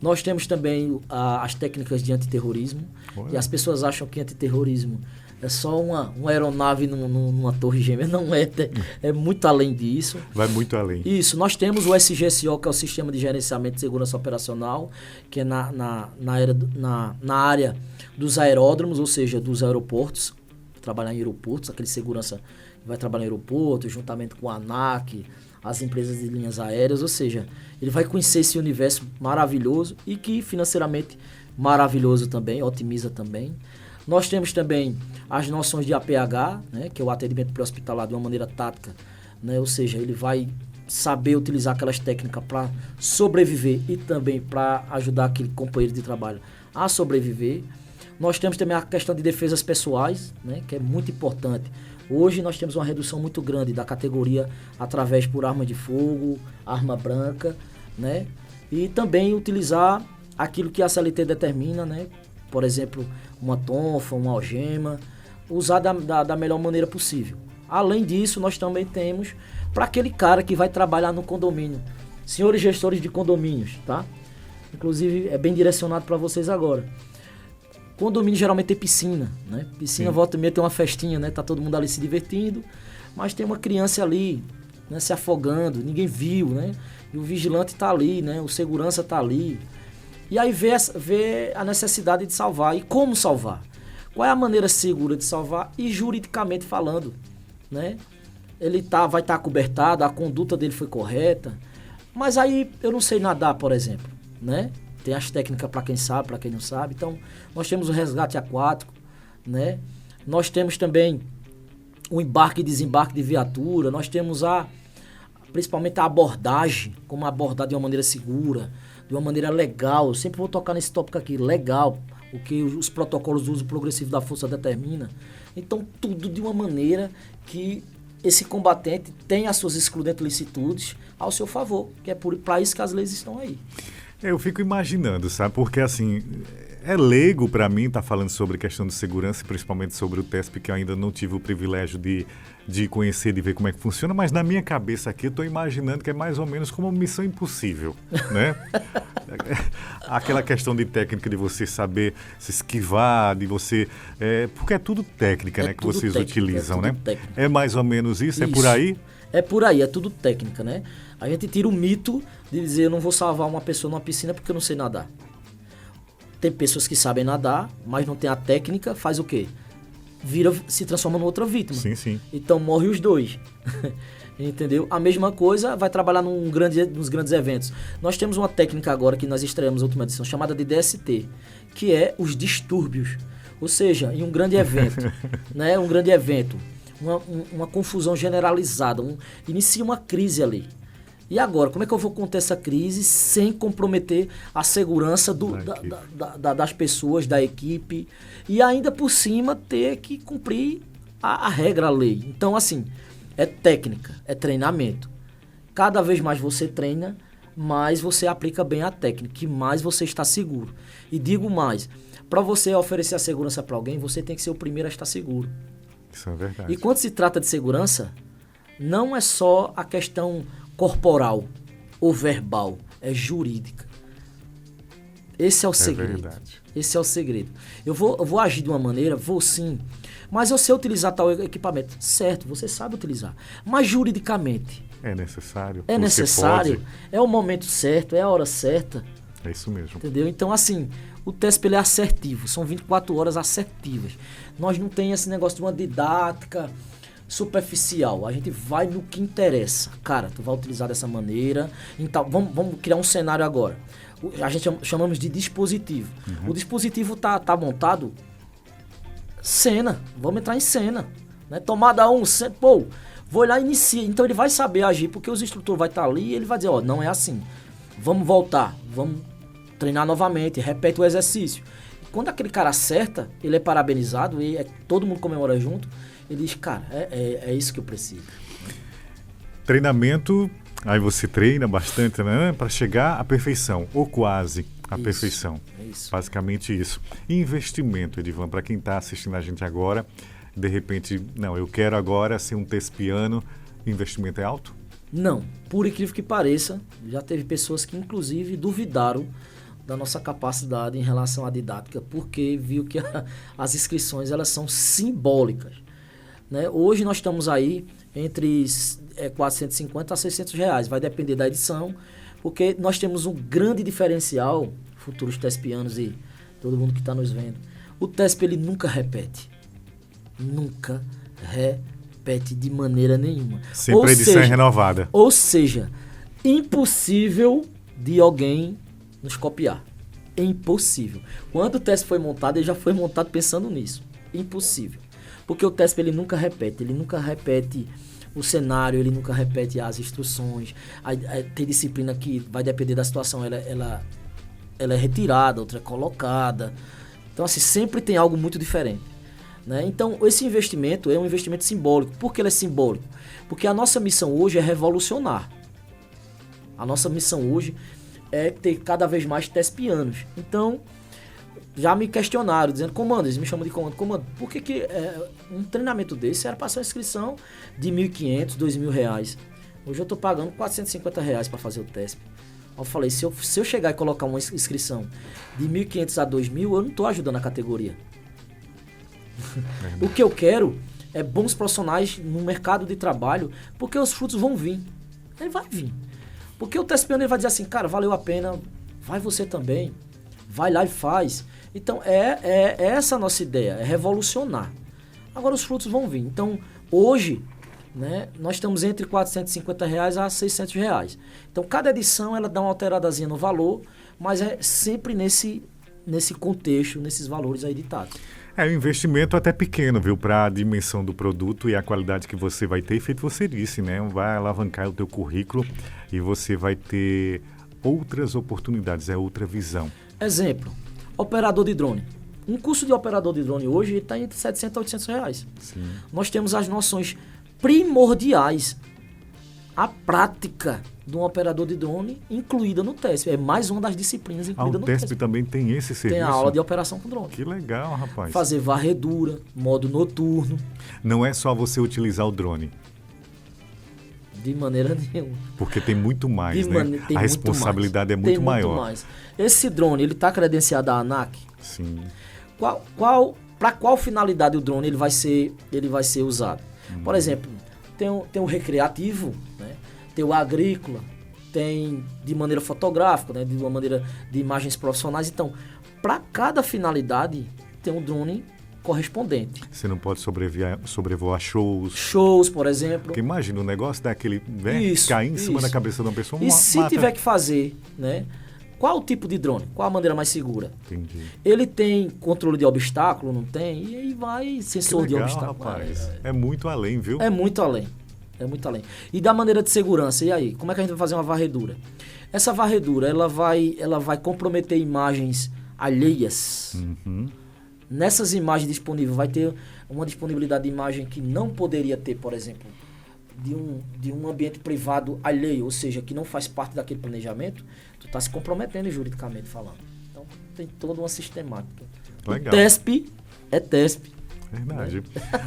Nós temos também as técnicas de antiterrorismo. E as pessoas acham que antiterrorismo é só uma aeronave numa torre gêmea. Não é, é muito além disso. Vai muito além. Isso, nós temos o SGSO, que é o Sistema de Gerenciamento de Segurança Operacional, que é na área dos aeródromos, ou seja, dos aeroportos, trabalhar em aeroportos, aquele segurança que vai trabalhar em aeroportos, juntamente com a ANAC, as empresas de linhas aéreas, ou seja, ele vai conhecer esse universo maravilhoso e que financeiramente maravilhoso também, otimiza também. Nós temos também as noções de APH, né, que é o atendimento pré-hospitalar de uma maneira tática, né, ou seja, ele vai saber utilizar aquelas técnicas para sobreviver e também para ajudar aquele companheiro de trabalho a sobreviver. Nós temos também a questão de defesas pessoais, né, que é muito importante. Hoje nós temos uma redução muito grande da categoria através por arma de fogo, arma branca, né? E também utilizar aquilo que a CLT determina, né? Por exemplo, uma tonfa, uma algema, usar da melhor maneira possível. Além disso, nós também temos para aquele cara que vai trabalhar no condomínio. Senhores gestores de condomínios, tá? Inclusive, é bem direcionado para vocês agora. Condomínio geralmente tem piscina, né? Piscina, volta e meia tem uma festinha, né? Tá todo mundo ali se divertindo, mas tem uma criança ali, né? Se afogando, ninguém viu, né? E o vigilante tá ali, né? O segurança tá ali. E aí vê a necessidade de salvar. E como salvar? Qual é a maneira segura de salvar? E juridicamente falando, né? Ele vai estar acobertado, a conduta dele foi correta. Mas aí eu não sei nadar, por exemplo, né? Tem as técnicas para quem sabe, para quem não sabe. Então, nós temos o resgate aquático, né? Nós temos também o embarque e desembarque de viatura. Nós temos principalmente a abordagem, como abordar de uma maneira segura, de uma maneira legal. Eu sempre vou tocar nesse tópico aqui, legal, o que os protocolos do uso progressivo da força determina. Então, tudo de uma maneira que esse combatente tem as suas excludentes licitudes ao seu favor, que é para isso que as leis estão aí. Eu fico imaginando, sabe? Porque, assim, é leigo para mim estar falando sobre questão de segurança, principalmente sobre o TESP, que eu ainda não tive o privilégio de conhecer, de ver como é que funciona, mas na minha cabeça aqui eu estou imaginando que é mais ou menos como uma missão impossível, né? Aquela questão de técnica, de você saber se esquivar, de você... porque é tudo técnica, né, que vocês utilizam, né? Técnica. É mais ou menos isso? É por aí? É por aí, é tudo técnica, né? A gente tira o mito de dizer eu não vou salvar uma pessoa numa piscina porque eu não sei nadar. Tem pessoas que sabem nadar, mas não tem a técnica, faz o quê? Se transforma numa outra vítima. Sim, sim. Então morre os dois. Entendeu? A mesma coisa vai trabalhar nos grandes eventos. Nós temos uma técnica agora que nós estreamos na última edição, chamada de DST, que é os distúrbios. Ou seja, em um grande evento, né? Um grande evento, uma confusão generalizada, inicia uma crise ali. E agora, como é que eu vou conter essa crise sem comprometer a segurança das pessoas, da equipe, e ainda por cima ter que cumprir a regra, a lei? Então, assim, é técnica, é treinamento. Cada vez mais você treina, mais você aplica bem a técnica, e mais você está seguro. E digo mais, para você oferecer a segurança para alguém, você tem que ser o primeiro a estar seguro. Isso é verdade. E quando se trata de segurança, não é só a questão corporal ou verbal, é jurídica. Esse é o segredo. Verdade. Esse é o segredo. Eu vou agir de uma maneira, vou sim, mas eu sei utilizar tal equipamento. Certo, você sabe utilizar. Mas juridicamente... É necessário? É necessário, pode. É o momento certo, é a hora certa. É isso mesmo. Entendeu? Então, assim, o TESP ele é assertivo, são 24 horas assertivas. Nós não tem esse negócio de uma didática superficial, a gente vai no que interessa. Cara, tu vai utilizar dessa maneira, então vamos criar um cenário agora. A gente chamamos de dispositivo. Uhum. O dispositivo tá montado, cena, vamos entrar em cena, né? Tomada 1, pô, vou lá e inicia. Então ele vai saber agir, porque os instrutores vai estar ali e ele vai dizer, não é assim. Vamos voltar, vamos treinar novamente, repete o exercício. Quando aquele cara acerta, ele é parabenizado e todo mundo comemora junto. Ele diz, cara, é isso que eu preciso. Treinamento Aí você treina bastante, né? Para chegar à perfeição, ou quase à perfeição. Isso. Basicamente isso. E investimento, Edivan, para quem está assistindo a gente agora, de repente, não, eu quero agora ser um tespiano, o investimento é alto? Não, por incrível que pareça, já teve pessoas que inclusive duvidaram da nossa capacidade em relação à didática, porque viu que as inscrições elas são simbólicas, né? Hoje nós estamos aí entre 450 a 600 reais, vai depender da edição, porque nós temos um grande diferencial, futuros tespianos e todo mundo que está nos vendo. O TESP ele nunca repete de maneira nenhuma. Sempre a edição é renovada. Ou seja, impossível de alguém nos copiar. É impossível. Quando o TESP foi montado, ele já foi montado pensando nisso. Impossível. Porque o TESP ele nunca repete o cenário, ele nunca repete as instruções. Tem disciplina que vai depender da situação, ela é retirada, outra é colocada. Então, assim, sempre tem algo muito diferente, né? Então, esse investimento é um investimento simbólico. Por que ele é simbólico? Porque a nossa missão hoje é revolucionar. A nossa missão hoje é ter cada vez mais tespianos. Então, já me questionaram, dizendo, comando, eles me chamam de comando, por que um treinamento desse era para ser uma inscrição de R$1.500, R$2.000? Hoje eu estou pagando R$450 para fazer o TESP. Eu falei, se eu chegar e colocar uma inscrição de R$1.500 a R$2.000, eu não estou ajudando a categoria. O que eu quero é bons profissionais no mercado de trabalho, porque os frutos vão vir. Ele vai vir. Porque o tespiano ele vai dizer assim, cara, valeu a pena, vai você também, vai lá e faz. Então, é essa a nossa ideia, é revolucionar. Agora os frutos vão vir. Então, hoje, né, nós estamos entre R$450 a R$600. Então, cada edição ela dá uma alteradazinha no valor, mas é sempre nesse contexto, nesses valores aí ditados. É um investimento até pequeno, viu, para a dimensão do produto e a qualidade que você vai ter. Feito você disse, né? Vai alavancar o teu currículo e você vai ter outras oportunidades, é outra visão. Exemplo, operador de drone. Um curso de operador de drone hoje está entre R$700 a R$800. Sim. Nós temos as noções primordiais, a prática de um operador de drone incluída no TESP. É mais uma das disciplinas incluída no TESP. O TESP também tem esse serviço? Tem a aula de operação com drone. Que legal, rapaz. Fazer varredura, modo noturno. Não é só você utilizar o drone. De maneira nenhuma. Porque tem muito mais, né? A responsabilidade é muito maior. Muito mais. Esse drone, ele está credenciado à ANAC? Sim. Para qual finalidade o drone ele vai ser usado? Por exemplo, tem o recreativo, né? Tem o agrícola, tem de maneira fotográfica, né? De uma maneira de imagens profissionais. Então, para cada finalidade, tem um drone correspondente. Você não pode sobrevoar shows. Shows, por exemplo. Porque imagina o negócio daquele, né, cair em cima da cabeça de uma pessoa. E se tiver que fazer, né? Qual o tipo de drone? Qual a maneira mais segura? Entendi. Ele tem controle de obstáculo, não tem? E aí vai sensor de obstáculo. Rapaz. É muito além, viu? É muito além. É muito além. E da maneira de segurança, e aí? Como é que a gente vai fazer uma varredura? Essa varredura, ela vai comprometer imagens alheias. Uhum. Nessas imagens disponíveis, vai ter uma disponibilidade de imagem que não poderia ter, por exemplo, de um ambiente privado alheio, ou seja, que não faz parte daquele planejamento, tu está se comprometendo juridicamente falando. Então, tem toda uma sistemática. Legal. O TESP é TESP. Verdade.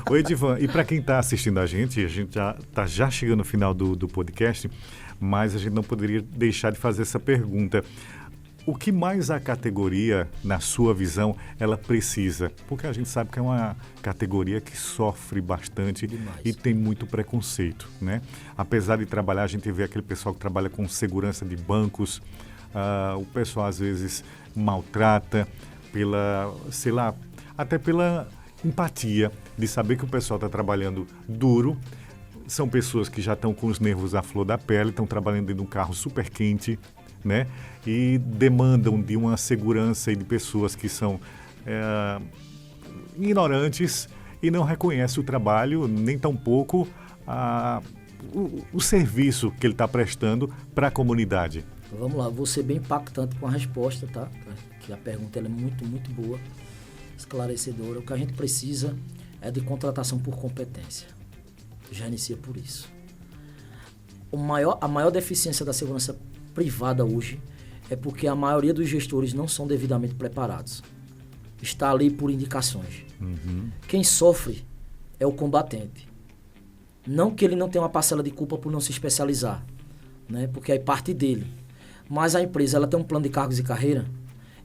Oi, Edivan, e para quem está assistindo a gente já está chegando no final do podcast, mas a gente não poderia deixar de fazer essa pergunta. O que mais a categoria, na sua visão, ela precisa? Porque a gente sabe que é uma categoria que sofre bastante e tem muito preconceito, né? Apesar de trabalhar, a gente vê aquele pessoal que trabalha com segurança de bancos, o pessoal às vezes maltrata até pela empatia de saber que o pessoal está trabalhando duro. São pessoas que já estão com os nervos à flor da pele, estão trabalhando dentro de um carro super quente, né? E demandam de uma segurança e de pessoas que são ignorantes e não reconhecem o trabalho, nem tampouco o serviço que ele está prestando para a comunidade. Vamos lá, vou ser bem impactante com a resposta, tá? Que a pergunta ela é muito, muito boa, esclarecedora. O que a gente precisa é de contratação por competência. Já inicia por isso. a maior deficiência da segurança privada hoje é porque a maioria dos gestores não são devidamente preparados. Está ali por indicações. Quem sofre é o combatente. Não que ele não tenha uma parcela de culpa por não se especializar, né? Porque é parte dele. Mas a empresa, ela tem um plano de cargos e carreira,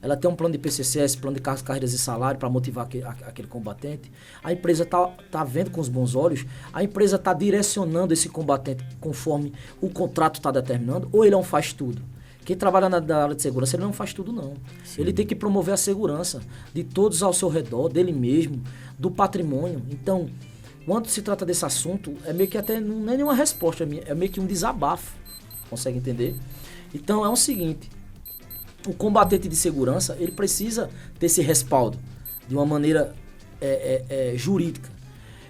ela tem um plano de PCCS, plano de cargos, carreiras e salário para motivar aquele combatente. A empresa tá vendo com os bons olhos, a empresa está direcionando esse combatente conforme o contrato está determinando, ou ele é um faz-tudo. Quem trabalha na área de segurança, ele não faz tudo, não. Sim. Ele tem que promover a segurança de todos ao seu redor, dele mesmo, do patrimônio. Então, quando se trata desse assunto, é meio que até não é nenhuma resposta, é meio que um desabafo. Consegue entender? Então, é o seguinte, o combatente de segurança, ele precisa ter esse respaldo de uma maneira jurídica.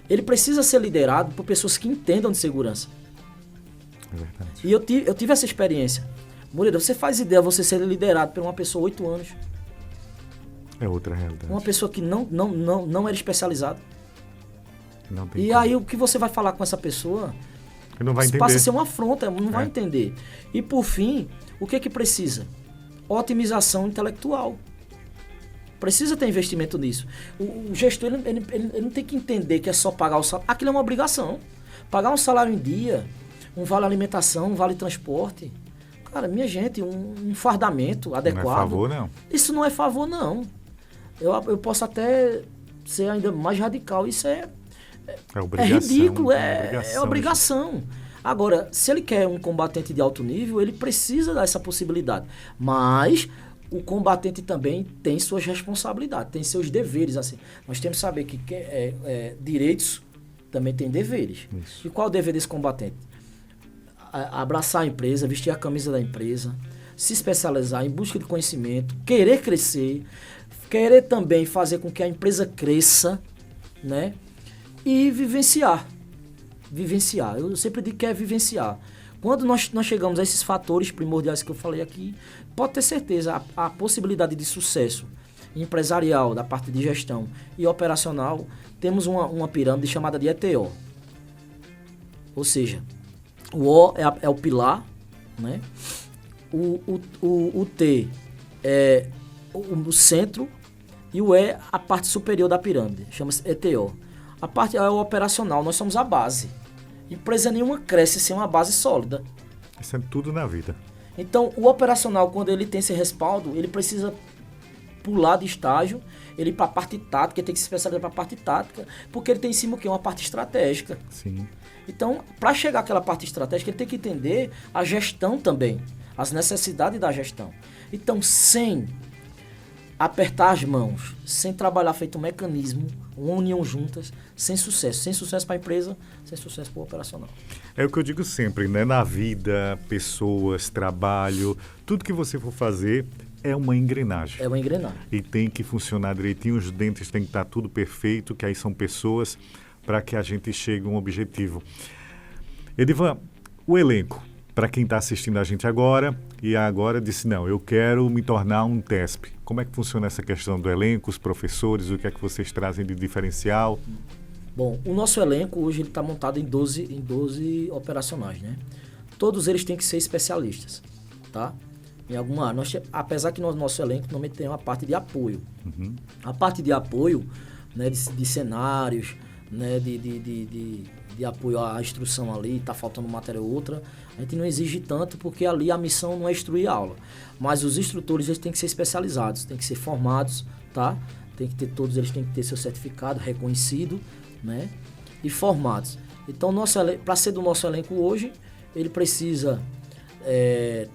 Ele precisa ser liderado por pessoas que entendam de segurança. É verdade. E eu tive essa experiência. Moreira, você faz ideia de você ser liderado por uma pessoa 8 anos. É outra realidade. Uma pessoa que não era especializada. Não tem e como. aí o que você vai falar com essa pessoa não vai entender. Passa a ser uma afronta, não vai entender. E por fim, o que precisa? Otimização intelectual. Precisa ter investimento nisso. O gestor ele não tem que entender que é só pagar o salário. Aquilo é uma obrigação. Pagar um salário em dia, um vale alimentação, um vale transporte. Cara, minha gente, um fardamento adequado. Não é favor, não. Isso não é favor, não. Eu posso até ser ainda mais radical. Isso é ridículo, é obrigação. Agora, se ele quer um combatente de alto nível, ele precisa dar essa possibilidade. Mas o combatente também tem suas responsabilidades, tem seus deveres. Assim. Nós temos que saber que direitos também tem deveres. Isso. E qual é o dever desse combatente? Abraçar a empresa, vestir a camisa da empresa, se especializar em busca de conhecimento, querer crescer, querer também fazer com que a empresa cresça, né? E vivenciar. Eu sempre digo que é vivenciar. Quando nós chegamos a esses fatores primordiais que eu falei aqui, pode ter certeza, a possibilidade de sucesso empresarial, da parte de gestão e operacional, temos uma pirâmide chamada de ETO. Ou seja, o O é o pilar, né? O T é o centro e o E a parte superior da pirâmide, chama-se ETO. A parte é o operacional, nós somos a base. Empresa nenhuma cresce sem uma base sólida. Isso é tudo na vida. Então, o operacional, quando ele tem esse respaldo, ele precisa pular de estágio, ele ir para a parte tática, ele tem que se especializar para a parte tática, porque ele tem em cima o quê? Uma parte estratégica. Sim. Então, para chegar àquela parte estratégica, ele tem que entender a gestão também, as necessidades da gestão. Então, sem apertar as mãos, sem trabalhar feito um mecanismo, uma união juntas, sem sucesso. Sem sucesso para a empresa, sem sucesso para o operacional. É o que eu digo sempre, né? Na vida, pessoas, trabalho, tudo que você for fazer é uma engrenagem. É uma engrenagem. E tem que funcionar direitinho, os dentes têm que estar tudo perfeito, que aí são pessoas, para que a gente chegue a um objetivo. Edivan, o elenco, para quem está assistindo a gente agora e agora disse, não, eu quero me tornar um TESP. Como é que funciona essa questão do elenco, os professores, o que é que vocês trazem de diferencial? Bom, o nosso elenco hoje está montado em 12 operacionais, né? Todos eles têm que ser especialistas, tá? Em alguma área. Apesar que no nosso elenco normalmente tem uma parte de apoio. Uhum. A parte de apoio, né, de cenários, né, de apoio à instrução ali, está faltando matéria ou outra, a gente não exige tanto porque ali a missão não é instruir a aula. Mas os instrutores eles têm que ser especializados, têm que ser formados, tá? Todos eles têm que ter seu certificado reconhecido, né? E formados. Então, para ser do nosso elenco hoje, ele precisa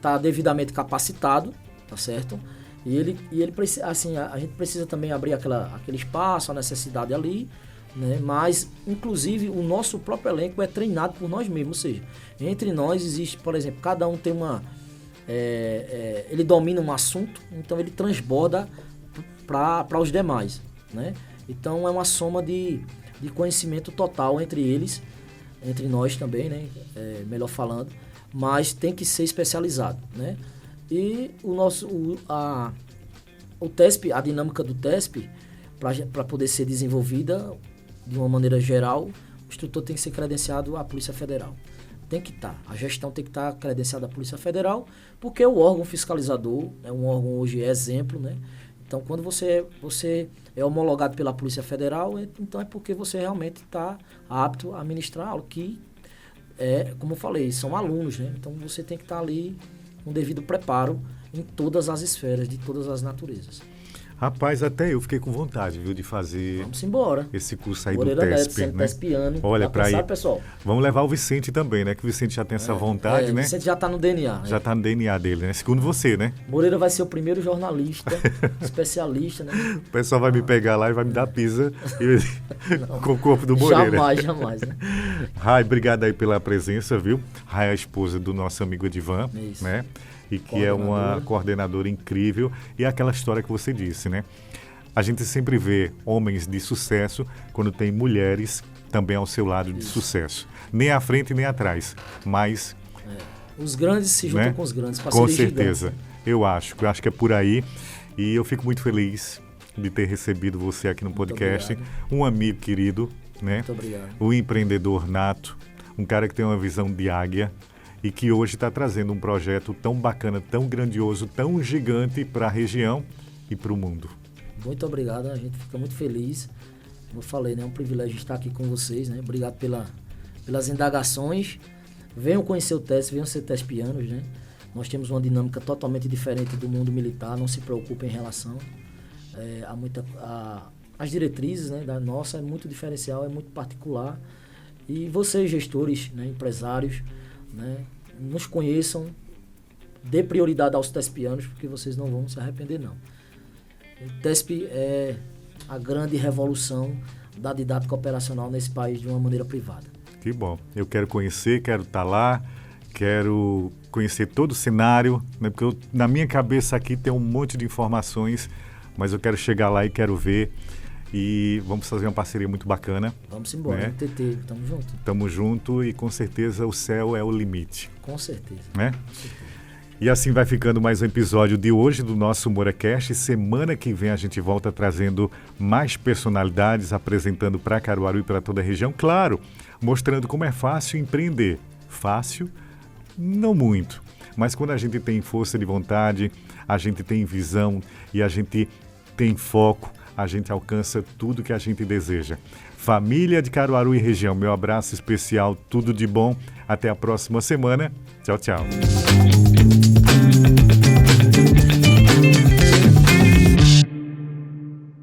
tá devidamente capacitado, tá certo? E ele precisa, assim, a gente precisa também abrir aquele espaço, a necessidade ali, né? Mas, inclusive, o nosso próprio elenco é treinado por nós mesmos, ou seja, entre nós existe, por exemplo, cada um tem ele domina um assunto, então ele transborda para os demais, né? Então é uma soma de conhecimento total entre eles, entre nós também, né? Melhor falando, mas tem que ser especializado, né? E o TESP, a dinâmica do TESP, para poder ser desenvolvida de uma maneira geral, o instrutor tem que ser credenciado à Polícia Federal. Tem que estar. A gestão tem que estar credenciada à Polícia Federal, porque o órgão fiscalizador é um órgão hoje exemplo, né? Então, quando você é homologado pela Polícia Federal, então é porque você realmente está apto a ministrar algo que, como eu falei, são alunos, né? Então, você tem que estar ali com devido preparo em todas as esferas, de todas as naturezas. Rapaz, até eu fiquei com vontade, viu, de fazer Vamos embora. esse curso aí Moreira do Neto, TESP, sendo né? tespiano. Olha, para aí. Pessoal? Vamos levar o Vicente também, né? Que o Vicente já tem essa vontade, né? O Vicente já está no DNA. Já está no DNA dele, né? Segundo você, né? Moreira vai ser o primeiro jornalista, especialista, né? O pessoal vai me pegar lá e vai me dar pizza com o corpo do Moreira. Jamais, né? Rai, obrigado aí pela presença, viu? Rai é a esposa do nosso amigo Edivan, Isso. né? E que é uma coordenadora incrível. E é aquela história que você disse, né? A gente sempre vê homens de sucesso quando tem mulheres também ao seu lado de sucesso. Nem à frente nem atrás, mas... Os grandes se juntam, né, com os grandes. Com certeza. Gigantes, né? Eu acho que é por aí. E eu fico muito feliz de ter recebido você aqui no podcast. Um amigo querido, né? Muito obrigado. Um empreendedor nato, um cara que tem uma visão de águia e que hoje está trazendo um projeto tão bacana, tão grandioso, tão gigante para a região e para o mundo. Muito obrigado, a gente fica muito feliz. Como eu falei, né, é um privilégio estar aqui com vocês, né? Obrigado pelas indagações. Venham conhecer o TESP, venham ser tespianos, né? Nós temos uma dinâmica totalmente diferente do mundo militar, não se preocupem em relação as diretrizes, né, da nossa, é muito diferencial, é muito particular. E vocês, gestores, né, empresários, né, nos conheçam, dê prioridade aos tespianos, porque vocês não vão se arrepender, não. O TESP é a grande revolução da didática operacional nesse país de uma maneira privada. Que bom. Eu quero conhecer, quero estar lá, quero conhecer todo o cenário, né? Porque na minha cabeça aqui tem um monte de informações, mas eu quero chegar lá e quero ver. E vamos fazer uma parceria muito bacana. Vamos embora, né? TT, tamo junto. Tamo junto e com certeza o céu é o limite. Com certeza. Né? Com certeza. E assim vai ficando mais um episódio de hoje do nosso MouraCast. Semana que vem a gente volta trazendo mais personalidades, apresentando para Caruaru e para toda a região. Claro, mostrando como é fácil empreender. Fácil? Não muito. Mas quando a gente tem força de vontade, a gente tem visão e a gente tem foco, a gente alcança tudo que a gente deseja. Família de Caruaru e região, meu abraço especial, tudo de bom. Até a próxima semana. Tchau, tchau.